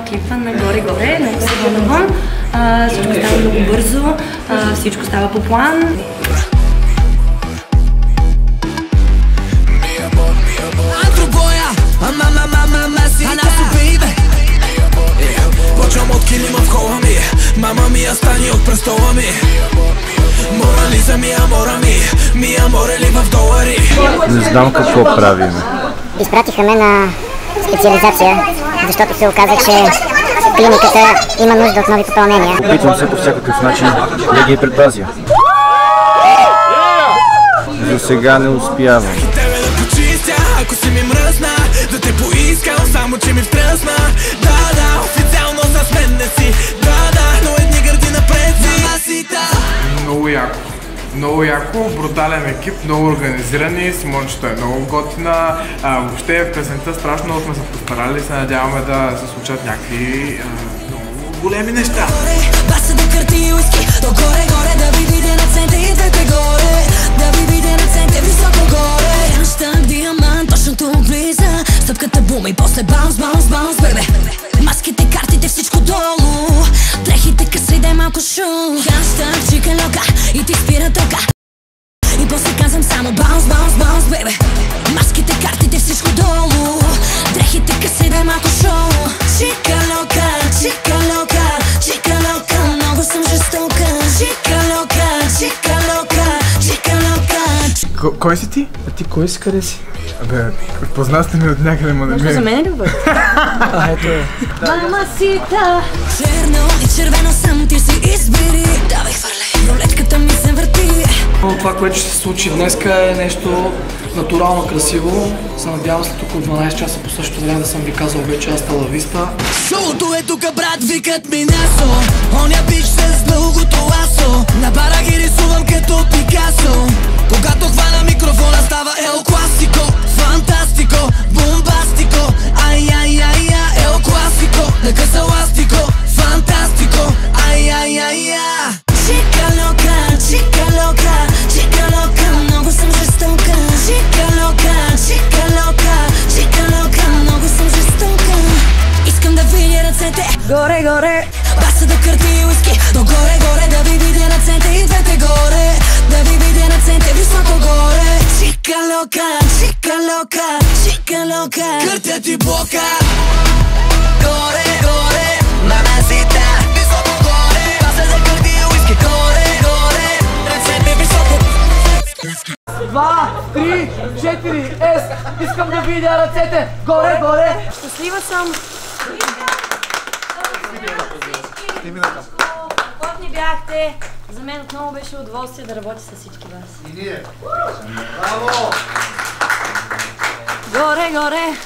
клипа на горе-горе, на Косово. Всичко става много бързо, всичко става по план. Почвам от килима в хола ми, мама ми стани от престола ми. Мора ли за ми амора ми аморе ли в долари? Не знам какво правим. Изпратиха ме на специализация, защото се оказа, че клиниката има нужда от нови попълнения. Опитвам се по всякакъв начин да ги предпазя. За сега не успявам. Тебе да почистя, ако си ми мръсна, да те поискам, само че ми втръсна. Да, официално с мен не си. Да, но едни гърди напред си. Много яко, брутален екип, много организирани, Симончето е много готина. Въобще песента страшно много сме се постарали, се надяваме да се случат някакви много големи неща. Баса да кърти уиски, догоре-горе, да ви видя на център и двете горе. Да ви видя на център високо горе. Хаштаг диамант, точното влиза. Стъпката бума и после баунс, бебе. Маските, картите, всичко долу. Дрехите къса и дай малко шум. Хаштаг чика лока и ти спира тока. И после казвам само баунс, бебе. Маските, картите, всичко долу. Дрехите къса и дай малко шум. Чика лока, много съм жестока. Чика лока. Кой си ти? А ти кой си, къде си? Абе, познал сте ми от някъде, ма да ми... Може за мен ли бъде? Ето е. Мамасита! Черно и червено съм, ти си избери. Давай хвърляй, рулетката ми се върти. Това, което ще се случи днеска е нещо натурално красиво. Се надявам след около 12 часа по същото време да съм ви казал вече Аста ла виста. Шоуто е тука, брат, викат ми Насо. Оня бич с дългото ласо. На бара ги рисувам като Пикасо. Когато хвана микрофона става ел класико. Фантастико, бомбастико. Ел класико. Нека са ластико, фантастико. Чика лока, много съм жестока. Чика лока, много съм жестока. Искам да видя ръцете горе-горе. Баса да кърти уиски, догоре-горе. Да ви видя на център и двете горе. Да ви видя на център високо горе. Чика лока, къртя ти блока. Горе, мамасита, високо горе. Баса да кърти уиски, горе, ръцете високо. 2, 3, 4, искам да видя ръцете горе. Щастлива съм! Каквото ни бяхте, за мен отново беше удоволствие да работя с всички вас. И ние! Браво! Горе!